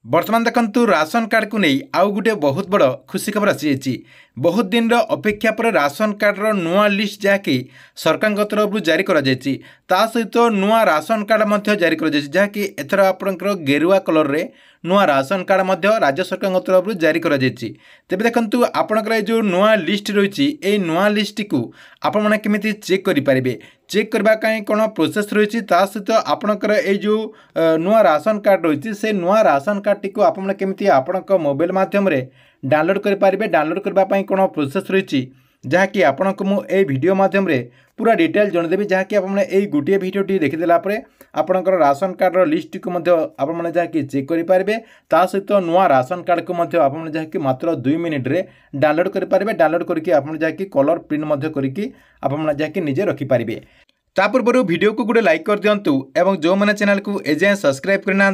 बर्तमान देखंतु ration card को नहीं आउ गोटे बहुत बड़ खुशी खबर आसी बहुत दिन अपेक्षा पर राशन कार्ड रो नुआ लिस्ट जहाँकि सरकार तरफ जारी करा सहित नुआ राशन कार्ड जारी करा जहाँकि एथर आपंकर गेरुआ कलर रे नुआ राशन कार्ड राज्य सरकार तरफ जारी करा तेबे देखंतु आपनकर जो नुआ लिस्ट रही नुआ लिस्ट को आपण मैंने केमिति चेक करें चेक करने कौन प्रोसेस रही सहित आपणकर जो नुआ राशन कार्ड रही से नुआ राशन कार्ड टी आपने केमिति आपणक मोबाइल माध्यम डाउनलोड करेंगे डाउनलोड करने कौन प्रोसेस रही जहाँकि आपण को मुझे वीडियो माध्यम पूरा डिटेल जनदेवी जहाँकि आपने गोटे भिडियोटी देखीदेला आपणकर राशन कार्ड लिस्ट को आपने जहाँकि चेक करेंगे सहित नुआ राशन कार्ड को आपने जहाँकि मात्र 2 मिनिट रे डाउनलोड करेंगे डाउनलोड करके आपने जहाँकि कलर प्रिंट करके आपने जहाँकि निजे रखिपारे पूर्व वीडियो को गोटे लाइक कर दिंतु एवं जो मैंने चैनल को एजाएं सब्सक्राइब करना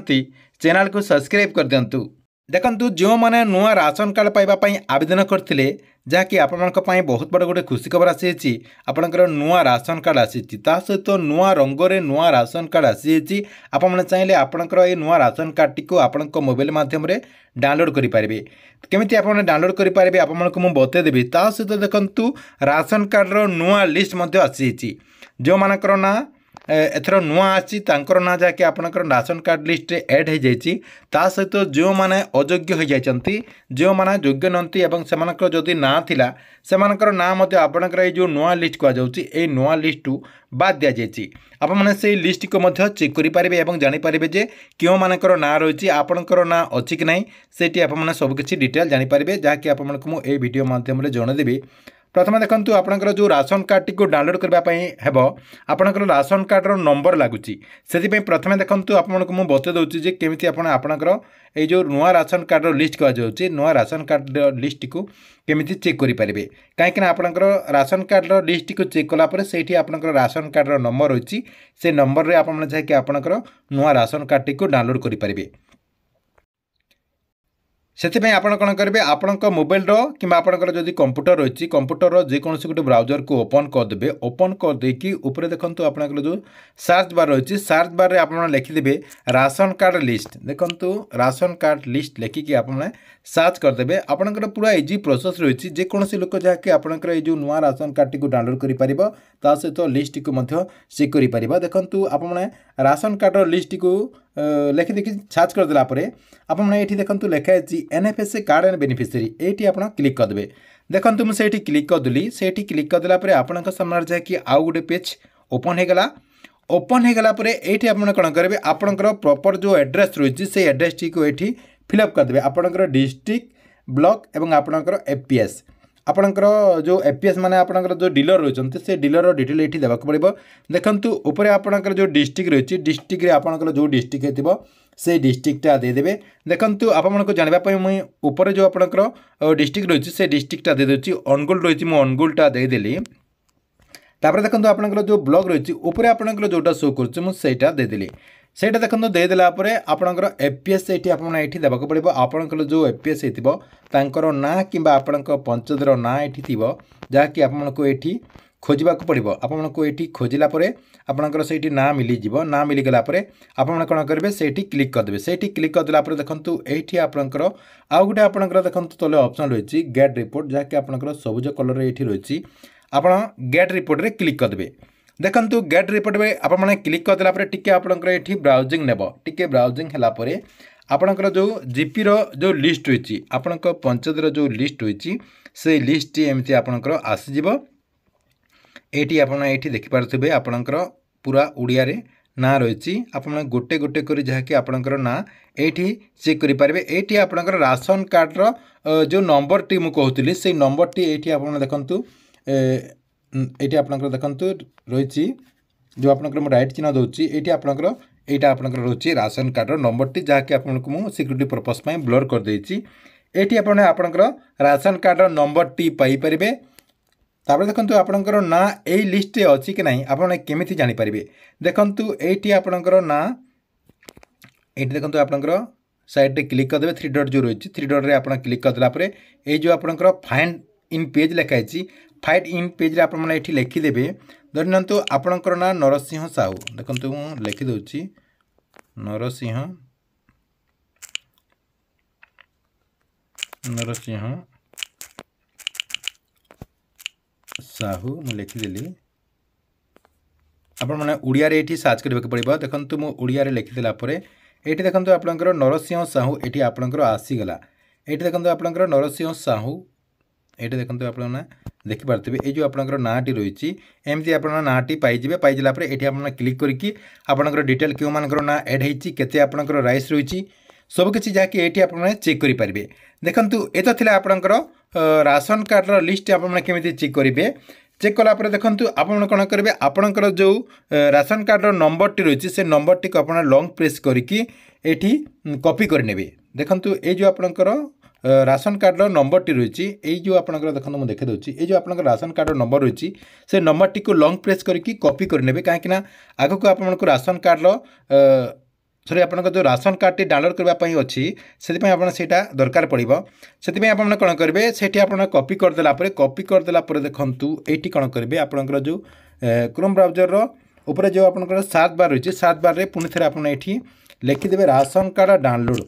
चैनल को सब्सक्राइब कर दिंतु देखंतु जो मैंने नुआ राशन कार्ड पाइबापी आवेदन करते जहाँकि आपण बहुत बड़ गोटे खुशी खबर आसी आपंकर नुआ राशन कार्ड आसी सहित नुआ रंगरे नुआ राशन कार्ड आसी आपने चाहिए आपंकर ये नुआ राशन कार्ड टी आपण मोबाइल माध्यम डाउनलोड करेंगे केमिति आप डाउनलोड करेंगे आपको मुझे बतईदेवी सहित देखंतु राशन कार्ड नुआ लिस्ट आसी जो मानकर ना एथर नुआ आसी ना जहाँकि आपंकर राशन कार्ड लिस्ट एड हो जाइए सहित जो मैंने अयोग्य हो जाती जो मैंने योग्य नंती से जदि ना थिला सेमानकर ना आपंकर जो नुआ लिस्ट कहुच्छे नुआ लिस्ट बाद दि जाइए आपने से लिस्ट को चेक करेंगे और जानीपारे जे क्यों मानकर ना रही आपंकर ना अच्छी कि ना से आपने सबकि डिटेल जानीपारे जहाँकि आपको मुझे वीडियो माध्यम जनदेवी प्रथम देखंतु आपनकर जो राशन कार्ड टी डाउनलोड करने हेब आपनकर राशन कार्ड रो नंबर लगुच से प्रथम देखंतु आपको मुझे बतई दूसरी केमिति आपनकर ये जो नुआ राशन कार्ड रो लिस्ट कहुच्छे नुआ राशन कार्ड लिस्ट को केमिति चेक करेंगे कहीं आपनकर राशन कार्ड रो लिस्ट को चेक कलापर से आपनकर राशन कार्ड रो नंबर रही से नंबर रे आपन जहाँकि आपनकर नुआ राशन कार्ड टी डाउनलोड करेंगे से आपड़ कौन करेंगे आपण मोबाइल कि जदि कंप्यूटर रही कंप्यूटर जेकोसी गोटे ब्राउजर को ओपन करदे ओपन करदेकी ऊपर देखो आप जो सर्च बार रही सर्च बार रे आप लिखिदेवे राशन कार्ड लिस्ट देखो राशन कार्ड लिस्ट लिखिकी आपने सर्च करदे आपंकर पूरा इजी प्रोसेस रही जेकोसी लोक जहाँकि आपंकर जो नुआ राशन कार्ड टी डाउनलोड कर सहित लिस्ट को चेक कर देखो आपने राशन कार्ड लिस्ट को लिखिदेखि सर्च करदेला आपने ये देखो लिखाई NFSA कार्ड एंड बेनिफिशियरी ये आप क्लिक करदे देखो मुझे क्लिक करदेली से क्लिक करदेला आपण सामने जहाँकि आउ गोटे पेज ओपन होगला ओपन होगला ये आप कौन करेंगे आपंकर प्रॉपर जो एड्रेस रही से एड्रेस टी को ये फिलअप करदे आपंकर डिस्ट्रिक्ट ब्लॉक एवं आपंकर FPS आपंकर जो FPS माने आपंकर जो डीलर रही से डीलर डिटेल ये देवाक पड़ो देखंतु ऊपर आपंकर जो डिस्ट्रिक्ट रही डिस्ट्रिक्ट आपंकर जो डिस्ट्रिक्ट हो से डिस्ट्रिक्टा देदेवे देखंतु आपको जानापी मुझे ऊपर जो आपंकर डिस्ट्रिक्ट रही से डिस्ट्रिक्टा दे दूसरी अनुगुल रही मुझे अनुगुलटा देदेली तापर देखो आपंकर जो ब्लॉक रही ऊपर आपंकर जोटा शो करा देदेली सेटा देखो देदेला आपंकर FPS ये आपने देवाक पड़ो आपंकर जो FPS होकर ना कि आपण पंचायतर ना ये जहाँकि आपको ये खोजा पड़ो आपको ये खोजला आपंकर से ना मिलज ना मिलगला आपने कौन करेंगे से क्लिक करदे से क्लिक करदेला देखो ये आपंकर आउ गोटे आपंकर देखो तले ऑप्शन रही गेट रिपोर्ट जहाँकि आपंकर सबुज कलर ये रही आप गेट रिपोर्ट रे क्लिक करदे देखंतु गेट रिपोर्ट में आपने क्लिक करदेला टिके आपंकर ये ब्राउजिंग नेब टिके ब्राउजिंग है आपंकर जो जीपी रो जो लिस्ट रही आपण पंचायतर जो लिस्ट रही से लिस्ट एमती आपंकर आसीज ये आप देखिपे आपंकर पूरा उड़िया रे ना रही आप गोटे गोटे कर जहाँकि आपंकर ना ये चेक करेंगे ये आपंकर राशन कार्ड रो जो नंबर टी मुझे कहती से नंबर टी ये आप देखु ये आपंकर देखु रही जो आपंकर राइट चिन्ह दूसरी ये आपंकर यहाँ आपंकर रही राशन कार्ड रो नंबर टी जहाँकि आपको सिक्यूरीटी पर्पस ब्लर कर देती ये आपंकर राशन कार्ड रो नंबर टी पाइपर तापर देखो आपंकर ना यही लिस्ट अच्छी कि नहीं आपने केमिति जानीपारे देखु ये आपंकर ना ये देखो आपंकर साइड रे क्लिक करदे 3 डॉट जो रही 3 डॉट रे आप क्लिक करदेला ये जो आपंकर फाइंड इन पेज लिखाई फाइंड इन पेज रे आपने ये लिखिदेवे धरनियंतु आपंकर ना नरसिंह साहू देखो लिखिदे नरसिंह नरसिंह साहू मु लिखिदेली आपण मैंने ओडिया रे एठी सर्च करबा पड़िबो देखंतु मु ओडिया रे लिखिदेला परे एठी देखंतु आपनकर नरसिंह साहू एठी आपनकर आसी गला एठी देखंतु आपनकर नरसिंह साहू एठी देखंतु आपण देखि पारथिबे ए जो आपनकर नाटी रहिछि एमती आपण नाटी पाइजिबे पाइजिला परे एठी आपण क्लिक करके आपनकर डिटेल क्यू मानकर ना ऐड हेछि केते आपनकर राइस रहिछि सब किछि जाके एठी आपण चेक करि पारिबे देखंतु एतो थिला आपनकर राशन कार्ड रो लिस्ट आपण केमिति चेक करिवे चेक कला देखु आपड़ कौन करेंगे आपणकर जो राशन कार्ड नंबर टी रही से नंबर टी आप लॉन्ग प्रेस करके कॉपी करने देखु ये जो आपणकर राशन कार्ड नंबर टी रही है जो आपणकर देखो मुझे देखे दूसरी ये जो आपणकर राशन कार्ड नंबर रही से नंबर टी को लॉन्ग प्रेस करके कॉपी करने कहीं आग को आपको राशन कार्ड सॉरी आपन जो राशन कार्ड टी डाउनलोड करने अच्छी से दरकार पड़ो से आप कौन करेंगे से कॉपी करदेला कॉपी करदेला देखु ये कौन करेंगे आपंकर जो क्रोम ब्राउजर ऊपर जो आपंकर सर्च बार रही है सर्च बार में पुणी थे आप लिखिदेवे राशन कार्ड डाउनलोड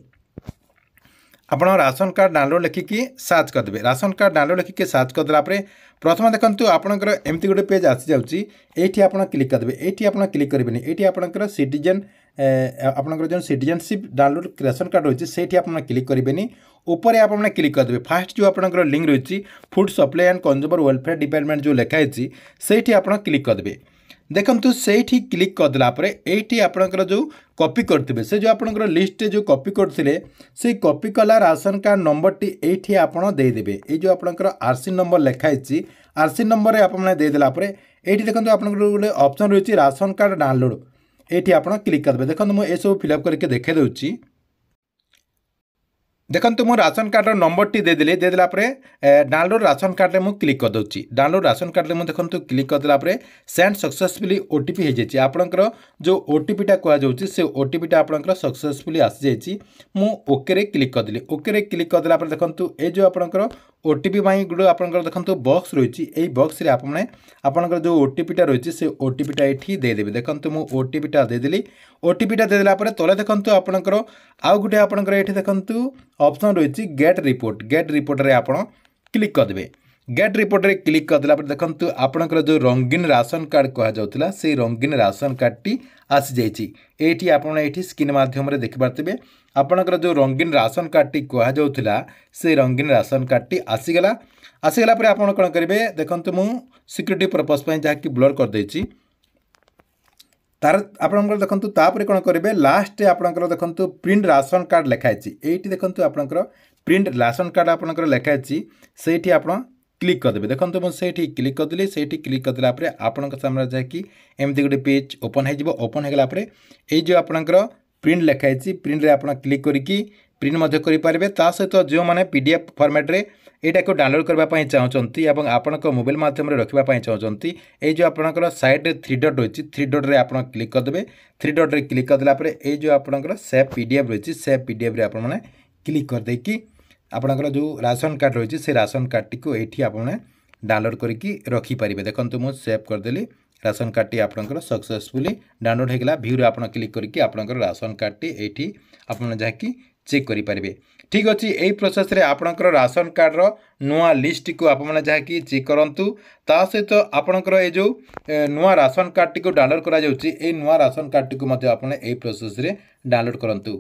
आप राशन कार्ड डाउनलोड लिखिकी सर्च करदे राशन कार्ड डाउनलोड लिखिकी सर्च करदेला प्रथम देखो आपंकर एमती गोटे पेज आसी जाऊँगी ये आप क्लिक करदे ये आप क्लिक करेंगे ये आपंकर सिटीजन आपंकर जो सिटीजनशिप डाउनलोड राशन कार्ड रही है आप क्लिक करेंगे ऊपर आप क्लिक करदे फास्ट जो आपंकर लिंक रही food supply and consumer welfare department जो लिखाई से आप क्लिक करदे देखंतु सेठी क्लिक करदेला ये आपंकर जो कॉपी करते से जो आपंकर लिस्ट जो कॉपी करते से कॉपी कला राशन कार्ड नंबर टी ये आपड़ देदेवे ये जो आपंकर आरसी नंबर लिखाई आरसी नंबर आपने देदेला ये देखो आपंकर गोटे ऑप्शन रही राशन कार्ड डाउनलोड ये आप क्लिक करदे देखो मुझे सब फिलअप करके देखे दूसरी देखो मो राशन कार्ड नंबर टी देदेली देदेला डाउनलोड राशन कार्ड में क्लिक कर दूसरी डाउनलोड राशन कार्ड में देखो क्लिक करदेला सेंड सक्सेसफुली ओटीपी हो जाए आपंकर जो ओटीपीटा कहुच्छे से ओटीपीटा आपंकर सक्सेसफुली आसी जाइए मु ओके क्लिक करदेली ओके क्लिक करदेला देखो ये जो आपंकर ओटीपी गोटे आपंकर देखो बॉक्स रही है बॉक्स रे आपंकर जो ओटीपीटा रही है ओटीपीटा ये देदेवी देखो मु ओटीपीटा देदेली ओटीपीटा देदेला तले देखो आपंकर आउ गोटे आपंकर ये देखो ऑप्शन रही गेट रिपोर्ट रे आप क्लिक करदे गेट रिपोर्ट रे क्लिक करदेला देखो आपंकर जो रंगीन राशन कार्ड कहुला से रंगीन राशन कार्ड टी आसी जाइए ये आपड़ी स्क्रीन मध्यम देखिपारे आपंकर जो रंगीन राशन कार्ड टी कहुला से रंगीन राशन कार्ड टी आसीगला आप कौन करेंगे देखो मु सिक्योरिटी पर्पस जहाँकि ब्लर करदे तार आपंकर देखो तापर कौन करेंगे लास्ट आपंकर देखो प्रिंट राशन कार्ड लिखाई ये देखो आपंकर प्रिंट राशन कार्ड आपंकर लिखाई से आप क्लिक करदे देखो मुझे क्लिक करदेली से क्लिक करदेला आपण सामने जाकि एमती गोटे पेज ओपन हो ओपन होगला ये जो आपंकर प्रिंट लिखाई प्रिंट रे आप क्लिक करके प्रिंट मध्य करेंगे ता सहित जो मैंने पीडीएफ फॉर्मेट रे एटा को डाउनलोड करने चाहते और आपण मोबाइल मध्यम रखापी चाहते ये जो आपंकर साइड थ्री डट रही थ्री डट रे आप क्लिक करदे थ्री डट रे क्लिक करदेला ये जो आपंकर सेव पीडीएफ रही सेव पीडीएफ रे आप क्लिक करदेकि आपंकर जो राशन कार्ड रही है राशन कार्ड टी को ये आप डाउनलोड करके रखिपारे देखो मुझे सेव करदेली राशन कार्ड टी आपंकर सक्सेसफुली डाउनलोड होगा भ्यू रे आप क्लिक करके आपंकर राशन कार्ड टी ये आप जहाँकि चेक करेंगे ठीक अच्छे यही प्रोसेस रे आपंकर राशन कार्ड नुआ लिस्ट को आप जहाँकि चेक करूँ ता सहित आपंकर ये जो नुआ राशन कार्ड टी को डाउनलोड करा नुआ राशन कार्ड टी को आप प्रोसेस रे डाउनलोड करूँ।